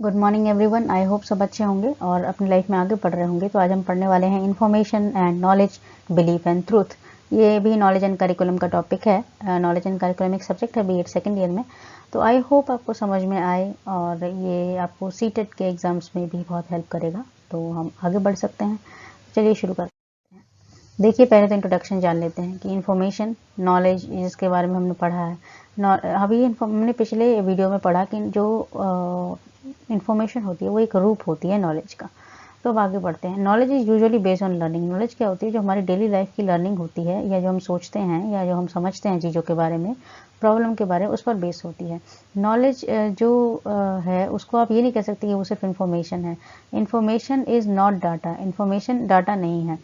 Good morning everyone. I hope सब अच्छे होंगे और अपनी लाइफ में आगे बढ़ रहे होंगे। तो आज हम पढ़ने वाले हैं information and knowledge, belief and truth. ये भी नॉलेज एंड करिकुलम का टॉपिक है। नॉलेज एंड करिकुलम एक सब्जेक्ट है बीएड सेकेंड ईयर में। तो आई होप आपको समझ में आए और ये आपको सीटेट के एग्जाम्स में भी बहुत हेल्प करेगा। तो हम आगे बढ़ सकते हैं। चलिए शुरू करते हैं। देखिए, पहले तो इंट्रोडक्शन जान लेते हैं कि इन्फॉर्मेशन, नॉलेज, जिसके बारे में हमने पढ़ा है। अभी हमने पिछले वीडियो में पढ़ा कि जो इन्फॉर्मेशन होती है वो एक रूप होती है नॉलेज का। तो अब आगे बढ़ते हैं। Knowledge is usually based on learning. Knowledge क्या होती है? जो हमारी डेली लाइफ की लर्निंग होती है, या जो हम सोचते हैं, या जो हम समझते हैं चीज़ों के बारे में, प्रॉब्लम के बारे में, उस पर बेस होती है। नॉलेज जो है उसको आप ये नहीं कह सकते कि वो सिर्फ इन्फॉर्मेशन है। Information is not data. Information data नहीं है।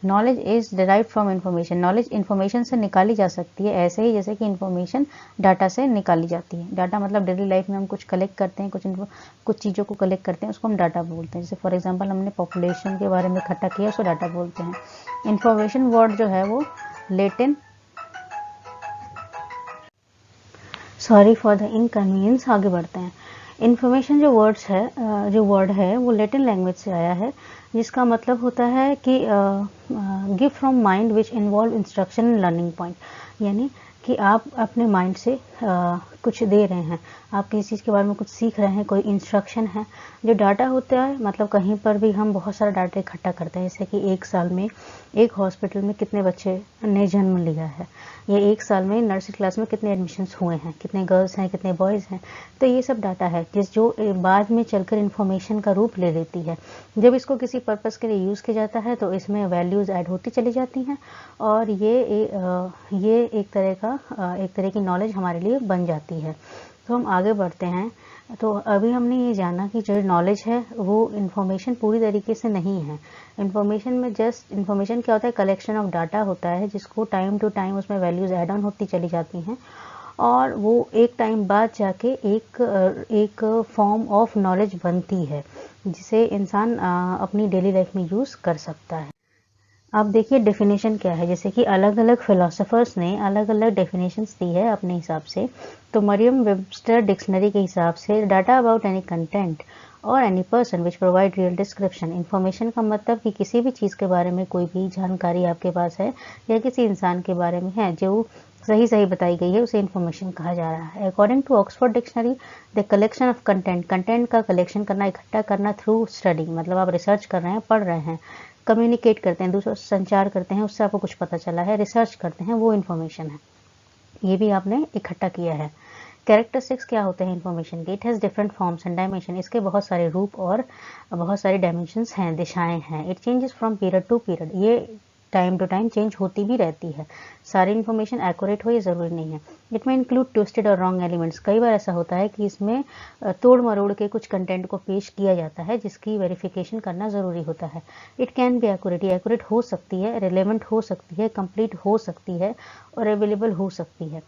Knowledge is derive from information. Knowledge information से निकाली जा सकती है, ऐसे ही जैसे कि इन्फॉर्मेशन डाटा से निकाली जाती है। डाटा मतलब डेली लाइफ में हम कुछ कलेक्ट करते हैं, कुछ चीज़ों को कलेक्ट करते हैं, उसको हम डाटा बोलते हैं। जैसे फॉर एग्जांपल हमने पॉपुलेशन के बारे में इकट्ठा किया, उसको डाटा बोलते हैं। इन्फॉर्मेशन वर्ड जो है वो Latin, sorry for the inconvenience. आगे बढ़ते हैं। इन्फॉर्मेशन जो वर्ड है वो लैटिन लैंग्वेज से आया है, जिसका मतलब होता है कि give from mind which involve instruction and learning point. यानी कि आप अपने माइंड से कुछ दे रहे हैं, आप किसी चीज़ के बारे में कुछ सीख रहे हैं, कोई इंस्ट्रक्शन है। जो डाटा होता है, मतलब कहीं पर भी हम बहुत सारा डाटा इकट्ठा करते हैं, जैसे कि एक साल में एक हॉस्पिटल में कितने बच्चे ने जन्म लिया है, या एक साल में नर्सिंग क्लास में कितने एडमिशन्स हुए हैं, कितने गर्ल्स हैं, कितने बॉयज़ हैं। तो ये सब डाटा है जो बाद में चलकर इन्फॉर्मेशन का रूप ले लेती है। जब इसको किसी पर्पज़ के लिए यूज़ किया जाता है तो इसमें वैल्यूज़ ऐड होती चली जाती हैं, और ये एक तरह की नॉलेज हमारे लिए बन जाती है। तो हम आगे बढ़ते हैं। तो अभी हमने ये जाना कि जो नॉलेज है वो इन्फॉर्मेशन पूरी तरीके से नहीं है। इन्फॉर्मेशन में जस्ट इन्फॉर्मेशन क्या होता है? कलेक्शन ऑफ डाटा होता है, जिसको टाइम टू टाइम उसमें वैल्यूज़ ऐड ऑन होती चली जाती हैं, और वो एक टाइम बाद जाके एक फॉर्म ऑफ नॉलेज बनती है, जिसे इंसान अपनी डेली लाइफ में यूज़ कर सकता है। अब देखिए डेफिनेशन क्या है। जैसे कि अलग अलग फिलोसोफर्स ने अलग अलग डेफिनेशंस दी है अपने हिसाब से। तो मरियम वेबस्टर डिक्शनरी के हिसाब से डाटा अबाउट एनी कंटेंट और any person which provide real description. Information का मतलब कि किसी भी चीज़ के बारे में कोई भी जानकारी आपके पास है, या किसी इंसान के बारे में है जो सही बताई गई है, उसे इन्फॉर्मेशन कहा जा रहा है। According to Oxford dictionary, the collection of content का कलेक्शन करना, इकट्ठा करना थ्रू स्टडी, मतलब आप रिसर्च कर रहे हैं, पढ़ रहे हैं, कम्युनिकेट करते हैं, दूसरों से संचार करते हैं, उससे आपको कुछ पता चला है, रिसर्च करते हैं, वो इन्फॉर्मेशन है। ये भी आपने इकट्ठा किया है। कैरेक्टरिस्टिक्स क्या होते हैं इन्फॉर्मेशन के? It has different forms and dimension. इसके बहुत सारे रूप और बहुत सारे डायमेंशंस हैं, दिशाएं हैं। It changes from period to period. ये टाइम टू टाइम चेंज होती भी रहती है। सारी इन्फॉर्मेशन एक्यूरेट हो ये ज़रूरी नहीं है। इट में इंक्लूड ट्विस्टेड और रॉन्ग एलिमेंट्स। कई बार ऐसा होता है कि इसमें तोड़ मरोड़ के कुछ कंटेंट को पेश किया जाता है, जिसकी वेरिफिकेशन करना ज़रूरी होता है। It can be accurate. ये एक्यूरेट हो सकती है, रिलेवेंट हो सकती है, कंप्लीट हो सकती है, और अवेलेबल हो सकती है,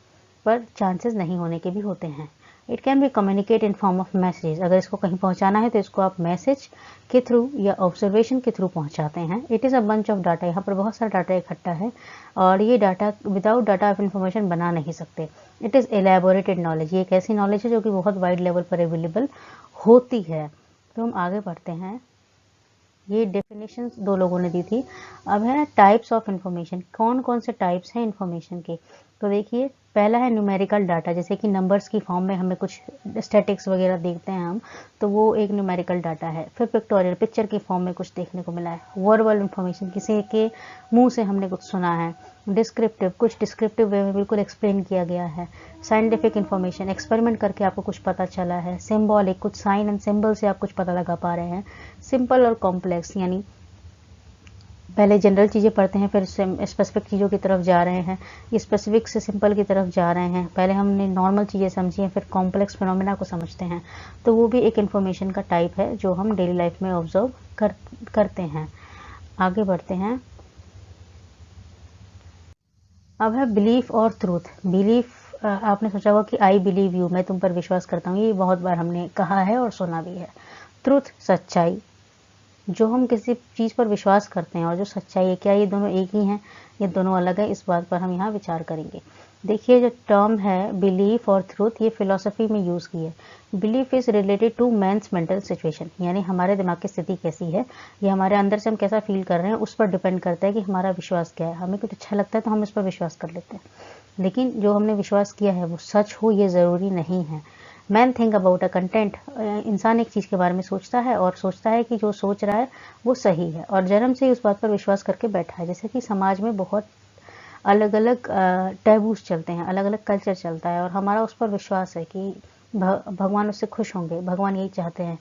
पर चांसेस नहीं होने के भी होते हैं। It can be communicate in form of message. अगर इसको कहीं पहुंचाना है तो इसको आप मैसेज के थ्रू या ऑब्जर्वेशन के थ्रू पहुंचाते हैं। It is a bunch of data. यहाँ पर बहुत सारा डाटा इकट्ठा है, और ये डाटा विदाउट डाटा आप इन्फॉर्मेशन बना नहीं सकते। It is elaborated knowledge. ये एक ऐसी नॉलेज है जो कि बहुत वाइड लेवल पर अवेलेबल होती है। तो हम आगे बढ़ते हैं। ये डेफिनेशन दो लोगों ने दी थी। अब है टाइप्स ऑफ इन्फॉर्मेशन। कौन कौन से टाइप्स हैं इन्फॉर्मेशन के? तो देखिए, पहला है न्यूमेरिकल डाटा, जैसे कि नंबर्स की फॉर्म में हमें कुछ स्टैटिक्स वगैरह देखते हैं हम, तो वो एक न्यूमेरिकल डाटा है। फिर पिक्टोरियल, पिक्चर की फॉर्म में कुछ देखने को मिला है। वर्बल इन्फॉर्मेशन, किसी के मुंह से हमने कुछ सुना है। डिस्क्रिप्टिव, कुछ डिस्क्रिप्टिव वे में बिल्कुल एक्सप्लेन किया गया है। साइंटिफिक इन्फॉर्मेशन, एक्सपेरिमेंट करके आपको कुछ पता चला है। सिम्बॉलिक, कुछ साइन एंड सिंबल से आप कुछ पता लगा पा रहे हैं। सिंपल और कॉम्प्लेक्स, यानी पहले जनरल चीज़ें पढ़ते हैं, फिर स्पेसिफिक चीज़ों की तरफ जा रहे हैं, स्पेसिफिक से सिंपल की तरफ जा रहे हैं। पहले हमने नॉर्मल चीज़ें समझी हैं, फिर कॉम्प्लेक्स फिनोमेना को समझते हैं। तो वो भी एक इन्फॉर्मेशन का टाइप है जो हम डेली लाइफ में ऑब्जर्व करते हैं। आगे बढ़ते हैं। अब है बिलीफ और ट्रूथ। बिलीफ, आपने सोचा होगा कि आई बिलीव यू, मैं तुम पर विश्वास करता हूँ, ये बहुत बार हमने कहा है और सुना भी है। ट्रूथ, सच्चाई। जो हम किसी चीज़ पर विश्वास करते हैं और जो सच्चाई है, क्या ये दोनों एक ही हैं, ये दोनों अलग है? इस बात पर हम यहाँ विचार करेंगे। देखिए जो टर्म है बिलीफ और ट्रूथ, ये फिलोसफी में यूज़ की है। Belief is related to man's mental situation, यानी हमारे दिमाग की स्थिति कैसी है, ये हमारे अंदर से हम कैसा फील कर रहे हैं उस पर डिपेंड करता है कि हमारा विश्वास क्या है। हमें कुछ अच्छा लगता है तो हम इस पर विश्वास कर लेते हैं, लेकिन जो हमने विश्वास किया है वो सच हो ये ज़रूरी नहीं है। Man think about a content, इंसान एक चीज़ के बारे में सोचता है और सोचता है कि जो सोच रहा है वो सही है, और जन्म से ही उस बात पर विश्वास करके बैठा है। जैसे कि समाज में बहुत अलग अलग टैबूज चलते हैं, अलग अलग कल्चर चलता है, और हमारा उस पर विश्वास है कि भगवान उससे खुश होंगे, भगवान यही चाहते हैं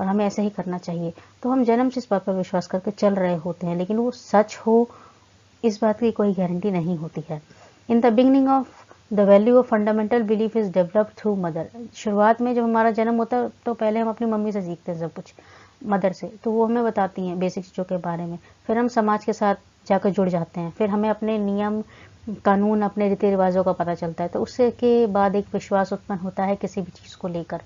और हमें ऐसे ही करना चाहिए। तो हम जन्म से इस बात पर विश्वास करके चल रहे होते हैं, लेकिन वो सच हो इस बात की कोई गारंटी नहीं होती है। In the beginning of the value of fundamental belief is developed through mother. शुरुआत में जब हमारा जन्म होता है तो पहले हम अपनी मम्मी से सीखते हैं सब कुछ, मदर से, तो वो हमें बताती हैं बेसिक चीज़ों के बारे में। फिर हम समाज के साथ जाकर जुड़ जाते हैं, फिर हमें अपने नियम कानून, अपने रीति रिवाजों का पता चलता है, तो उससे के बाद एक विश्वास उत्पन्न होता है किसी भी चीज़ को लेकर।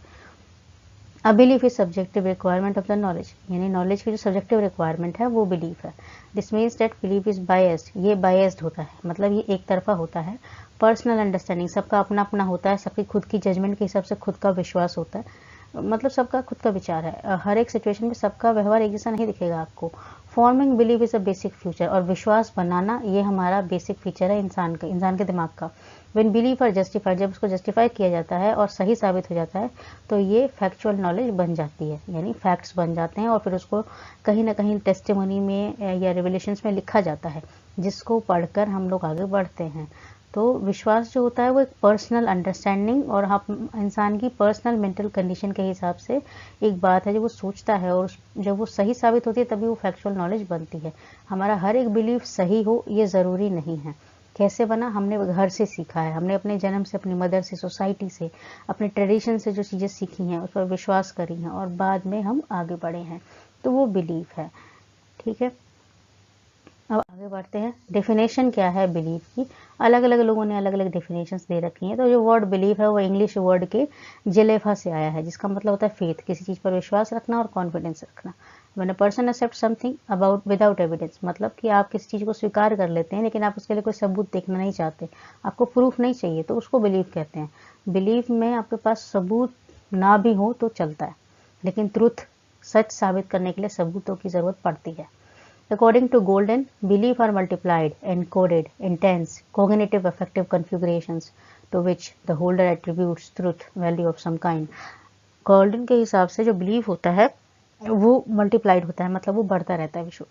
A belief is subjective requirement of the knowledge, यानी नॉलेज की जो सब्जेक्टिव रिक्वायरमेंट है वो बिलीफ है। This means that belief is biased, ये बायस्ड होता है, मतलब ये एक तरफा होता है। पर्सनल अंडरस्टैंडिंग, सबका अपना अपना होता है, सबकी खुद की जजमेंट के हिसाब से खुद का विश्वास होता है, मतलब सबका खुद का विचार है। हर एक सिचुएशन में सबका व्यवहार एक जैसा नहीं दिखेगा आपको। Forming believe is a basic future, और विश्वास बनाना ये हमारा बेसिक फीचर है इंसान के दिमाग का। व्हेन बिलीफ आर जस्टिफाइड, जब उसको जस्टिफाई किया जाता है और सही साबित हो जाता है तो ये फैक्चुअल नॉलेज बन जाती है, यानी फैक्ट्स बन जाते हैं, और फिर उसको कहीं ना कहीं टेस्टिमोनी में या रिवलेशंस में लिखा जाता है, जिसको पढ़कर हम लोग आगे बढ़ते हैं। तो विश्वास जो होता है वो एक पर्सनल अंडरस्टैंडिंग और हम इंसान की पर्सनल मेंटल कंडीशन के हिसाब से एक बात है जो वो सोचता है, और जब वो सही साबित होती है तभी वो फैक्चुअल नॉलेज बनती है। हमारा हर एक बिलीफ सही हो ये ज़रूरी नहीं है। कैसे बना, हमने घर से सीखा है, हमने अपने जन्म से, अपनी मदर से, सोसाइटी से, अपने ट्रेडिशन से जो चीज़ें सीखी हैं उस पर विश्वास करी हैं, और बाद में हम आगे बढ़े हैं, तो वो बिलीफ है। ठीक है, अब आगे बढ़ते हैं। डेफिनेशन क्या है बिलीफ की, अलग अलग लोगों ने अलग अलग डेफिनेशंस दे रखी हैं। तो जो वर्ड बिलीफ है वो इंग्लिश वर्ड के जिलेफा से आया है, जिसका मतलब होता है फेथ, किसी चीज़ पर विश्वास रखना और कॉन्फिडेंस रखना। When a person accept something about without evidence, मतलब कि आप किसी चीज़ को स्वीकार कर लेते हैं लेकिन आप उसके लिए कोई सबूत देखना नहीं चाहते, आपको प्रूफ नहीं चाहिए, तो उसको बिलीव कहते हैं। बिलीफ में आपके पास सबूत ना भी हो तो चलता है, लेकिन ट्रुथ, सच साबित करने के लिए सबूतों की ज़रूरत पड़ती है। According to Golden, belief are multiplied, encoded, intense, cognitive affective configurations to which the holder attributes truth value of some kind. Golden के हिसाब से जो बिलीव होता है वो मल्टीप्लाइड होता है, मतलब वो बढ़ता रहता है, विश्व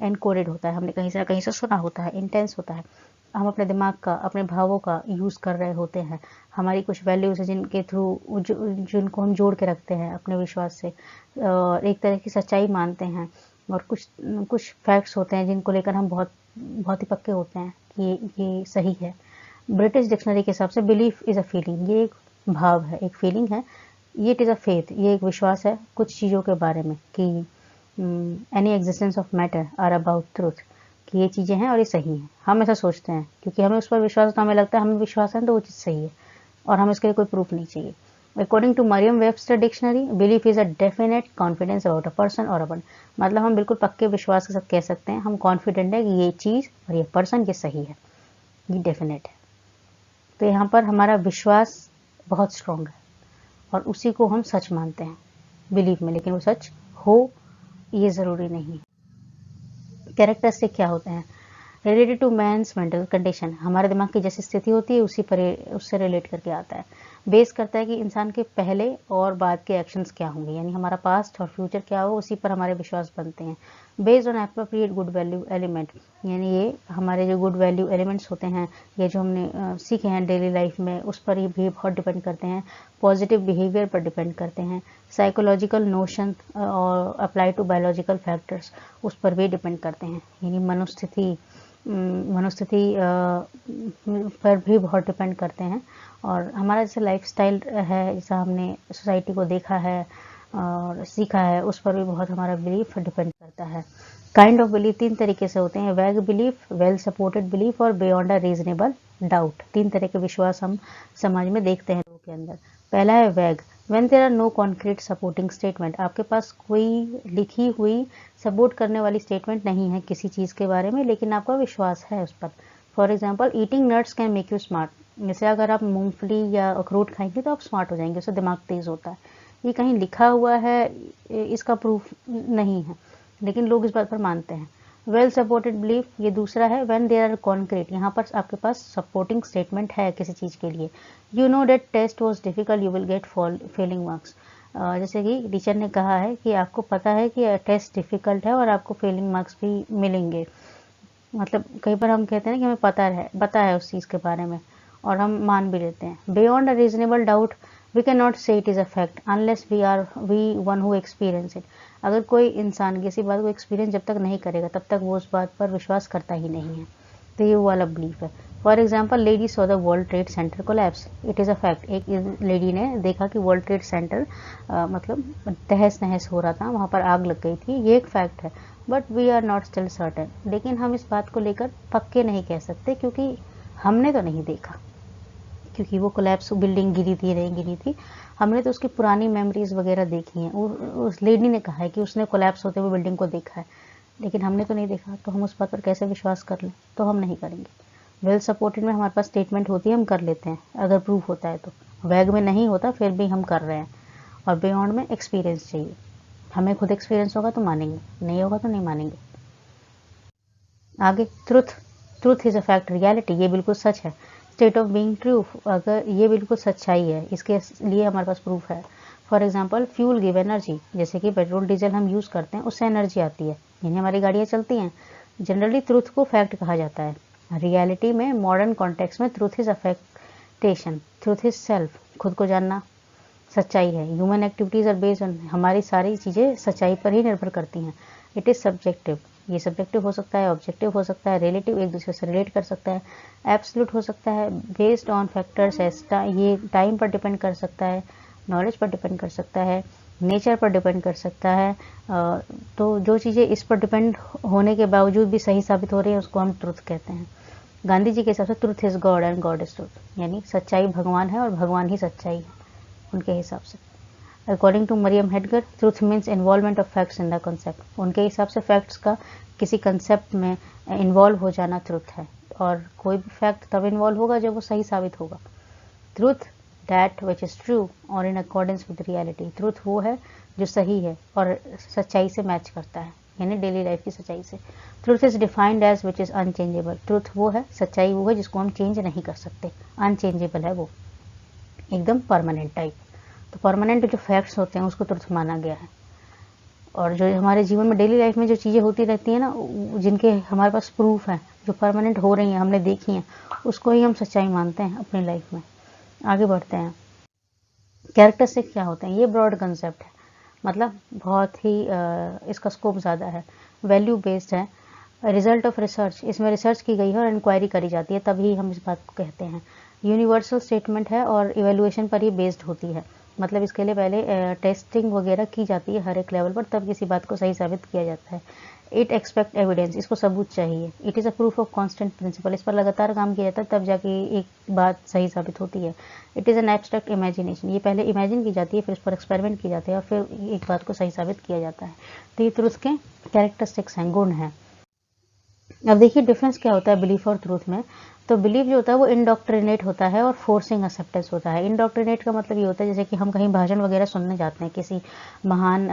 एनकोडेड होता है, हमने कहीं से सुना होता है, इंटेंस होता है, हम अपने दिमाग का, अपने भावों का यूज़ कर रहे होते हैं, हमारी कुछ वैल्यूज़ है जिनके थ्रू जिनको हम जोड़ के रखते हैं अपने विश्वास से, और एक तरह की सच्चाई मानते हैं, और कुछ फैक्ट्स होते हैं जिनको लेकर हम बहुत बहुत ही पक्के होते हैं कि ये सही है। ब्रिटिश डिक्शनरी के हिसाब से बिलीफ इज़ अ फीलिंग, ये एक भाव है, एक फीलिंग है। ये इट इज़ अ फेथ, ये एक विश्वास है कुछ चीज़ों के बारे में कि any existence of matter or about truth, कि ये चीज़ें हैं और ये सही हैं। हम ऐसा सोचते हैं क्योंकि हमें उस पर विश्वास, तो हमें लगता है हमें विश्वास है तो वो चीज़ सही है, और हमें इसके लिए कोई प्रूफ नहीं चाहिए। According to Merriam Webster dictionary, belief is a definite confidence about a person और अपन, मतलब हम बिल्कुल पक्के विश्वास के साथ कह सकते हैं, हम कॉन्फिडेंट है कि ये चीज़ और ये पर्सन ये सही है, ये डेफिनेट है। तो यहाँ पर हमारा विश्वास बहुत स्ट्रॉन्ग है और उसी को हम सच मानते हैं बिलीफ में, लेकिन वो सच हो ये ज़रूरी नहीं। कैरेक्टरिस्टिक क्या होते हैं, related to man's mental condition, हमारे दिमाग की जैसी स्थिति होती है उसी पर उससे रिलेट करके आता है। बेस करता है कि इंसान के पहले और बाद के एक्शंस क्या होंगे, यानी हमारा पास्ट और फ्यूचर क्या हो, उसी पर हमारे विश्वास बनते हैं। Based on appropriate good value element, यानी ये हमारे जो गुड वैल्यू एलिमेंट्स होते हैं, ये जो हमने सीखे हैं डेली लाइफ में, उस पर ये भी बहुत डिपेंड करते हैं। पॉजिटिव बिहेवियर पर डिपेंड करते हैं। साइकोलॉजिकल नोशन और अप्लाई टू बायोलॉजिकल फैक्टर्स, उस पर भी डिपेंड करते हैं, यानी मनोस्थिति पर भी बहुत डिपेंड करते हैं। और हमारा जैसे लाइफस्टाइल है, जैसा हमने सोसाइटी को देखा है और सीखा है, उस पर भी बहुत हमारा बिलीफ डिपेंड करता है। काइंड ऑफ बिलीफ 3 तरीके से होते हैं, वैग बिलीफ, वेल सपोर्टेड बिलीफ और बियॉन्ड अ रीजनेबल डाउट। 3 तरह के विश्वास हम समाज में देखते हैं लोगों के अंदर। पहला है vague, when there are no concrete supporting statement, आपके पास कोई लिखी हुई सपोर्ट करने वाली स्टेटमेंट नहीं है किसी चीज़ के बारे में, लेकिन आपका विश्वास है उस पर। For example, eating nuts can make you smart, जैसे अगर आप मूंगफली या अखरोट खाएंगे तो आप स्मार्ट हो जाएंगे, उससे दिमाग तेज होता है। ये कहीं लिखा हुआ है, इसका प्रूफ नहीं है, लेकिन लोग इस बात पर मानते हैं। वेल सपोर्टेड बिलीफ, ये दूसरा है। व्हेन देयर आर कॉन्क्रीट, यहाँ पर आपके पास सपोर्टिंग स्टेटमेंट है किसी चीज़ के लिए। You know that test was difficult, you will get failing marks. जैसे कि टीचर ने कहा है कि आपको पता है कि टेस्ट डिफिकल्ट है और आपको फेलिंग मार्क्स भी मिलेंगे। मतलब कई बार हम कहते हैं ना कि हमें पता है उस चीज़ के बारे में, और हम मान भी लेते हैं। Beyond a reasonable doubt, we can not say it is a fact unless we one who experience it. अगर कोई इंसान किसी बात को एक्सपीरियंस जब तक नहीं करेगा तब तक वो उस बात पर विश्वास करता ही नहीं है। तो ये वाला बिलीफ है। For example, lady saw the world trade centre collapse, it is a fact. एक लेडी ने देखा कि वर्ल्ड ट्रेड सेंटर मतलब तहस नहस हो रहा था, वहाँ पर आग लग गई थी, ये एक फैक्ट है। But we are not still certain, लेकिन हम इस बात को लेकर पक्के नहीं कह सकते क्योंकि हमने तो नहीं देखा, क्योंकि वो कोलैप्स बिल्डिंग गिरी थी नहीं गिरी थी, हमने तो उसकी पुरानी मेमोरीज वगैरह देखी हैं। उस लेडी ने कहा है कि उसने कोलैप्स होते हुए बिल्डिंग को देखा है, लेकिन हमने तो नहीं देखा, तो हम उस बात पर कैसे विश्वास कर लें? तो हम नहीं करेंगे। वेल सपोर्टेड में हमारे पास स्टेटमेंट होती है, हम कर लेते हैं अगर प्रूफ होता है तो। वैग में नहीं होता फिर भी हम कर रहे हैं। और बियॉन्ड में एक्सपीरियंस चाहिए, हमें खुद एक्सपीरियंस होगा तो मानेंगे, नहीं होगा तो नहीं मानेंगे। आगे, truth is a fact, reality, ये बिल्कुल सच है। स्टेट ऑफ बीइंग ट्रू, अगर ये बिल्कुल सच्चाई है, इसके लिए हमारे पास प्रूफ है। For example, fuel give energy, जैसे कि पेट्रोल डीजल हम यूज़ करते हैं उससे एनर्जी आती है, यानी हमारी गाड़ियाँ चलती हैं। जनरली ट्रूथ को फैक्ट कहा जाता है। रियलिटी में, मॉडर्न कॉन्टेक्स्ट में, truth is affectation, truth is self, खुद को जानना सच्चाई है। Human activities are based on, हमारी सारी चीज़ें सच्चाई पर ही निर्भर करती हैं। इट इज़ सब्जेक्टिव, ये सब्जेक्टिव हो सकता है, ऑब्जेक्टिव हो सकता है, रिलेटिव, एक दूसरे से रिलेट कर सकता है, एब्सोल्यूट हो सकता है, बेस्ड ऑन फैक्टर्स, ये टाइम पर डिपेंड कर सकता है, नॉलेज पर डिपेंड कर सकता है, नेचर पर डिपेंड कर सकता है। तो जो चीज़ें इस पर डिपेंड होने के बावजूद भी सही साबित हो रही हैं उसको हम ट्रुथ कहते हैं। गांधी जी के हिसाब से truth is God and God is truth, यानी सच्चाई भगवान है और भगवान ही सच्चाई है उनके हिसाब से। According to Mariam Heidegger, truth means involvement of facts in the concept, उनके हिसाब से फैक्ट्स का किसी कंसेप्ट में इन्वॉल्व हो जाना ट्रुथ है, और कोई भी फैक्ट तब इन्वॉल्व होगा जब वो सही साबित होगा। Truth that which is true और in accordance with reality, truth वो है जो सही है और सच्चाई से मैच करता है, यानी डेली लाइफ की सच्चाई से। Truth is defined as which is unchangeable, truth वो है, सच्चाई वो है जिसको हम चेंज नहीं कर सकते, अनचेंजेबल है वो, एकदम परमानेंट टाइप। तो परमानेंट जो फैक्ट्स होते हैं उसको ट्रुथ माना गया है। और जो हमारे जीवन में डेली लाइफ में जो चीज़ें होती रहती हैं ना, जिनके हमारे पास प्रूफ है, जो परमानेंट हो रही हैं, हमने देखी हैं, उसको ही हम सच्चाई मानते हैं अपनी लाइफ में। आगे बढ़ते हैं। कैरेक्टरिस्टिक क्या होते हैं? ये ब्रॉड कंसेप्ट है, मतलब बहुत ही इसका स्कोप ज़्यादा है। वैल्यू बेस्ड है, रिजल्ट ऑफ रिसर्च, इसमें रिसर्च की गई है और इंक्वायरी करी जाती है तभी हम इस बात को कहते हैं। यूनिवर्सल स्टेटमेंट है और इवेल्युएशन पर ही बेस्ड होती है, मतलब इसके लिए पहले टेस्टिंग वगैरह की जाती है हर एक लेवल पर, तब किसी बात को सही साबित किया जाता है। इट एक्सपेक्ट एविडेंस, इसको सबूत चाहिए। It is a proof of constant principle, इस पर लगातार काम किया जाता है तब जाके एक बात सही साबित होती है। It is an abstract imagination, ये पहले इमेजिन की जाती है, फिर इस पर एक्सपेरिमेंट किए जाते हैं और फिर एक बात को सही साबित किया जाता है। तो ये ट्रुथ के कैरेक्टरिस्टिक्स हैं, गुण हैं। अब देखिए डिफरेंस क्या होता है बिलीफ और ट्रूथ में। तो बिलीफ जो होता है वो इंडोक्ट्रिनेट होता है और फोर्सिंग एक्सेप्टेंस होता है। इंडोक्ट्रिनेट का मतलब ये होता है जैसे कि हम कहीं भाषण वगैरह सुनने जाते हैं किसी महान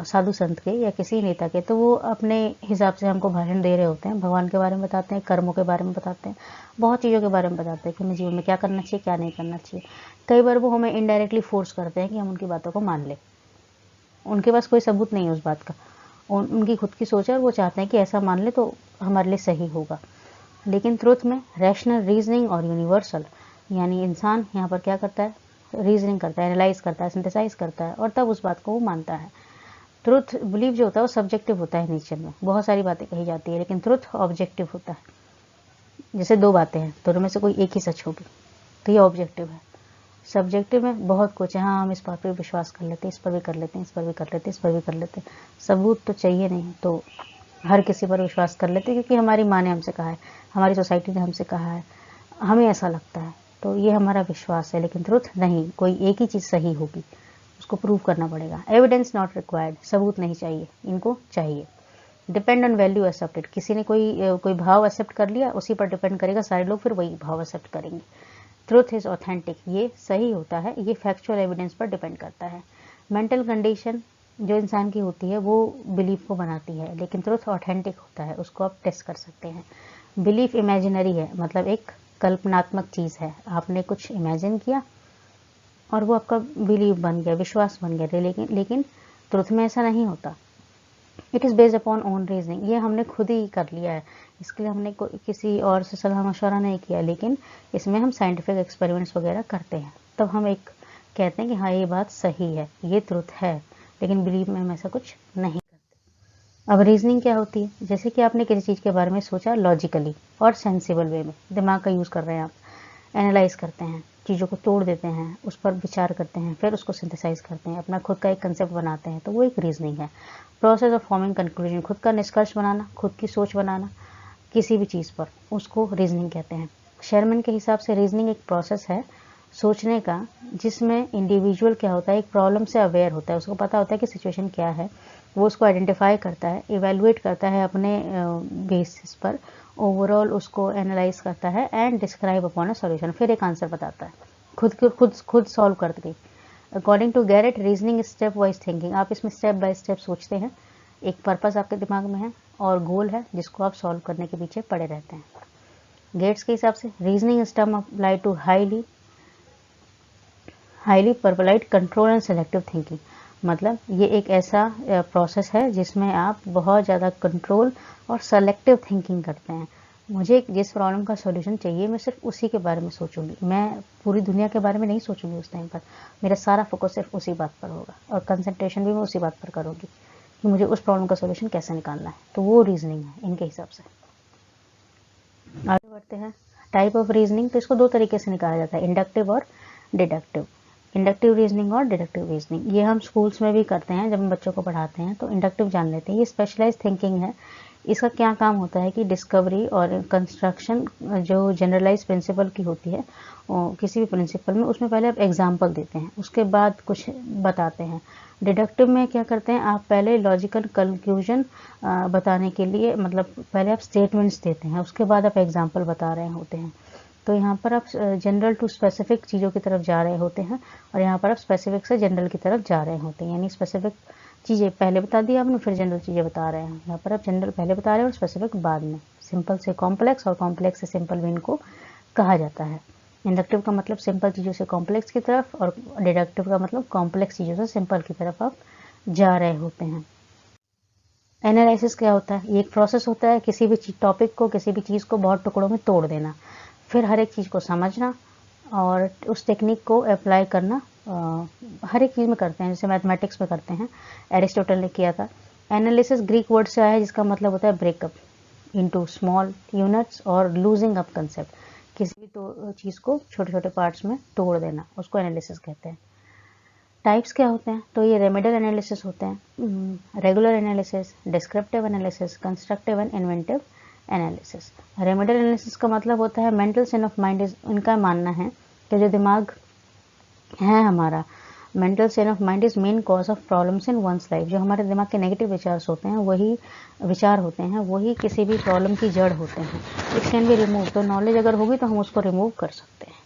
साधु संत के या किसी नेता के, तो वो अपने हिसाब से हमको भाषण दे रहे होते हैं, भगवान के बारे में बताते हैं, कर्मों के बारे में बताते हैं, बहुत चीज़ों के बारे में बताते हैं कि हमें जीवन में क्या करना चाहिए क्या नहीं करना चाहिए। कई बार वो हमें इनडायरेक्टली फोर्स करते हैं कि हम उनकी बातों को मान लें, उनके पास कोई सबूत नहीं है उस बात का, उनकी खुद की सोच है और वो चाहते हैं कि ऐसा मान ले तो हमारे लिए सही होगा। लेकिन ट्रुथ में रैशनल, रीजनिंग और यूनिवर्सल, यानी इंसान यहाँ पर क्या करता है, रीजनिंग करता है, एनालाइज करता है, सिंथेसाइज करता है और तब उस बात को वो मानता है। ट्रुथ बिलीव जो होता है वो सब्जेक्टिव होता है, नेचर में बहुत सारी बातें कही जाती है, लेकिन ट्रुथ ऑब्जेक्टिव होता है। जैसे दो बातें हैं, दोनों में से कोई एक ही सच होगी, तो ये ऑब्जेक्टिव है। सब्जेक्टिव में बहुत कुछ है, हाँ हम इस बात पर विश्वास कर लेते हैं, इस पर भी कर लेते हैं, इस पर भी कर लेते हैं, इस पर भी कर लेते हैं, सबूत तो चाहिए नहीं तो हर किसी पर विश्वास कर लेते हैं क्योंकि हमारी माँ ने हमसे कहा है, हमारी सोसाइटी ने हमसे कहा है, हमें ऐसा लगता है, तो ये हमारा विश्वास है। लेकिन ट्रुथ नहीं, कोई एक ही चीज़ सही होगी, उसको प्रूव करना पड़ेगा। एविडेंस नॉट रिक्वायर्ड, सबूत नहीं चाहिए, इनको चाहिए। डिपेंड ऑन वैल्यू एक्सेप्टेड, किसी ने कोई भाव एक्सेप्ट कर लिया, उसी पर डिपेंड करेगा, सारे लोग फिर वही भाव एक्सेप्ट करेंगे। ट्रुथ इज ऑथेंटिक, ये सही होता है, ये फैक्चुअल एविडेंस पर डिपेंड करता है। मेंटल कंडीशन जो इंसान की होती है वो बिलीफ को बनाती है, लेकिन ट्रुथ ऑथेंटिक होता है, उसको आप टेस्ट कर सकते हैं। बिलीफ इमेजिनरी है, मतलब एक कल्पनात्मक चीज़ है, आपने कुछ इमेजिन किया और वो आपका बिलीव बन गया, विश्वास बन गया, लेकिन ट्रुथ में ऐसा नहीं होता। It is based upon own reasoning, ये हमने खुद ही कर लिया है, इसके लिए हमने किसी और से सलाह मशवरा नहीं किया, लेकिन इसमें हम साइंटिफिक एक्सपेरिमेंट्स वगैरह करते हैं, तब हम एक कहते हैं कि हाँ ये बात सही है, ये ट्रुथ है, लेकिन बिलीव में हम ऐसा कुछ नहीं करते। अब रीजनिंग क्या होती है? जैसे कि आपने किसी चीज़ के बारे में सोचा लॉजिकली और सेंसिबल वे में, दिमाग का यूज़ कर रहे हैं आप, एनालाइज करते हैं, चीज़ों को तोड़ देते हैं, उस पर विचार करते हैं, फिर उसको सिंथेसाइज करते हैं, अपना खुद का एक कंसेप्ट बनाते हैं, तो वो एक रीजनिंग है। प्रोसेस ऑफ फॉर्मिंग कंक्लूजन, खुद का निष्कर्ष बनाना, खुद की सोच बनाना किसी भी चीज़ पर, उसको रीजनिंग कहते हैं। शेरमैन के हिसाब से रीजनिंग एक प्रोसेस है सोचने का, जिसमें इंडिविजुअल क्या होता है, एक प्रॉब्लम से अवेयर होता है, उसको पता होता है कि सिचुएशन क्या है, वो उसको आइडेंटिफाई करता है, इवेलुएट करता है अपने बेसिस पर, ओवरऑल उसको एनालाइज करता है and describe upon a solution, फिर एक आंसर बताता है, खुद सॉल्व कर गई। According to Garrett, reasoning step wise thinking, आप इसमें स्टेप बाय स्टेप सोचते हैं, एक पर्पस आपके दिमाग में है और गोल है जिसको आप सॉल्व करने के पीछे पड़े रहते हैं। गेट्स के हिसाब से reasoning system apply to highly परवलाइट कंट्रोल एंड सेलेक्टिव थिंकिंग, मतलब ये एक ऐसा प्रोसेस है जिसमें आप बहुत ज़्यादा कंट्रोल और सेलेक्टिव थिंकिंग करते हैं। मुझे जिस प्रॉब्लम का सॉल्यूशन चाहिए मैं सिर्फ उसी के बारे में सोचूंगी, मैं पूरी दुनिया के बारे में नहीं सोचूंगी उस टाइम पर, मेरा सारा फोकस सिर्फ उसी बात पर होगा और कंसंट्रेशन भी मैं उसी बात पर करूँगी कि मुझे उस प्रॉब्लम का सॉल्यूशन कैसे निकालना है, तो वो रीजनिंग है इनके हिसाब से। आगे बढ़ते हैं। टाइप ऑफ रीजनिंग, तो इसको दो तरीके से निकाला जाता है, इंडक्टिव और डिडक्टिव। इंडक्टिव रीजनिंग और डिडक्टिव रीजनिंग, ये हम स्कूल्स में भी करते हैं, जब हम बच्चों को पढ़ाते हैं तो इंडक्टिव जान लेते हैं, ये स्पेशलाइज थिंकिंग है। इसका क्या काम होता है कि डिस्कवरी और कंस्ट्रक्शन जो जनरलाइज प्रिंसिपल की होती है, किसी भी प्रिंसिपल में, उसमें पहले आप एग्जाम्पल देते हैं, उसके बाद कुछ बताते हैं। डिडक्टिव में क्या करते हैं, आप पहले लॉजिकल कंक्लूजन बताने के लिए, मतलब पहले आप स्टेटमेंट्स देते हैं, उसके बाद आप एग्जाम्पल बता रहे होते हैं। तो यहाँ पर आप जनरल टू स्पेसिफिक चीज़ों की तरफ जा रहे होते हैं और यहाँ पर आप स्पेसिफिक से जनरल की तरफ जा रहे होते हैं, यानी स्पेसिफिक चीज़ें पहले बता दी आपने, फिर जनरल चीज़ें बता रहे हैं। यहाँ पर आप जनरल पहले बता रहे हैं और स्पेसिफिक बाद में। सिंपल से कॉम्प्लेक्स और कॉम्प्लेक्स से सिंपल भी इनको कहा जाता है। इंडक्टिव का मतलब सिंपल चीज़ों से कॉम्प्लेक्स की तरफ और डिडक्टिव का मतलब कॉम्प्लेक्स चीज़ों से सिंपल की तरफ आप जा रहे होते हैं। एनालिसिस क्या होता है, ये एक प्रोसेस होता है किसी भी टॉपिक को, किसी भी चीज़ को बहुत टुकड़ों में तोड़ देना, फिर हर एक चीज़ को समझना और उस टेक्निक को अप्लाई करना। हर एक चीज़ में करते हैं, जैसे मैथमेटिक्स में करते हैं, एरिस्टोटल ने किया था। एनालिसिस ग्रीक वर्ड से आया है जिसका मतलब होता है ब्रेकअप इनटू स्मॉल यूनिट्स और लूजिंग अप कंसेप्ट, किसी भी तो चीज़ को छोटे छोटे पार्ट्स में तोड़ देना, उसको एनालिसिस कहते हैं। टाइप्स क्या होते हैं, तो ये रेमेडियल एनालिसिस होते हैं, regular analysis, descriptive analysis, constructive and inventive analysis. Remedial analysis का मतलब होता है mental state of mind is, इनका मानना है कि जो दिमाग है हमारा, mental state of mind is main cause of problems in one's life, जो हमारे दिमाग के नेगेटिव विचार होते हैं वही किसी भी प्रॉब्लम की जड़ होते हैं। इट कैन बी रिमूव, तो नॉलेज अगर होगी तो हम उसको रिमूव कर सकते हैं।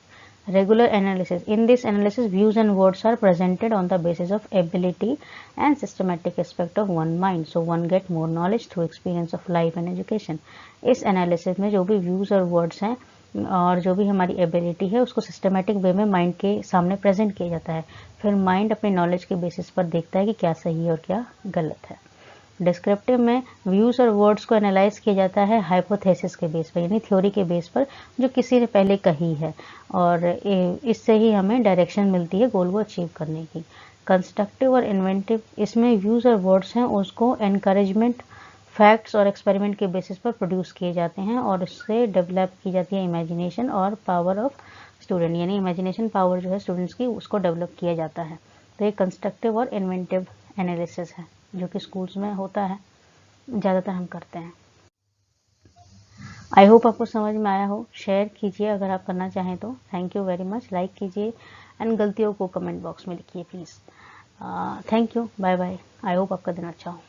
Regular analysis. In this analysis, views and words are presented on the basis of ability and systematic aspect of one mind. So one get more knowledge through experience of life and education. इस analysis में जो भी views और words हैं और जो भी हमारी ability है उसको systematic way में mind के सामने present किया जाता है, फिर mind अपने knowledge के basis पर देखता है कि क्या सही है और क्या गलत है। डिस्क्रिप्टिव में व्यूज़ और वर्ड्स को एनालाइज किया जाता है हाइपोथेसिस के बेस पर, यानी थ्योरी के बेस पर जो किसी ने पहले कही है, और इससे ही हमें डायरेक्शन मिलती है गोल को अचीव करने की। कंस्ट्रक्टिव और इन्वेंटिव, इसमें व्यूज़ और वर्ड्स हैं उसको एनकरेजमेंट, फैक्ट्स और एक्सपेरिमेंट के बेसिस पर प्रोड्यूस किए जाते हैं और उससे डेवलप की जाती है इमेजिनेशन और पावर ऑफ स्टूडेंट, यानी इमेजिनेशन पावर जो है स्टूडेंट्स की उसको डेवलप किया जाता है। तो ये कंस्ट्रक्टिव और इन्वेंटिव एनालिसिस है जो कि स्कूल्स में होता है, ज़्यादातर हम करते हैं। आई होप आपको समझ में आया हो। शेयर कीजिए अगर आप करना चाहें तो। Thank you very much. Like कीजिए एंड गलतियों को कमेंट बॉक्स में लिखिए please. Thank you, bye bye. I hope आपका दिन अच्छा हो।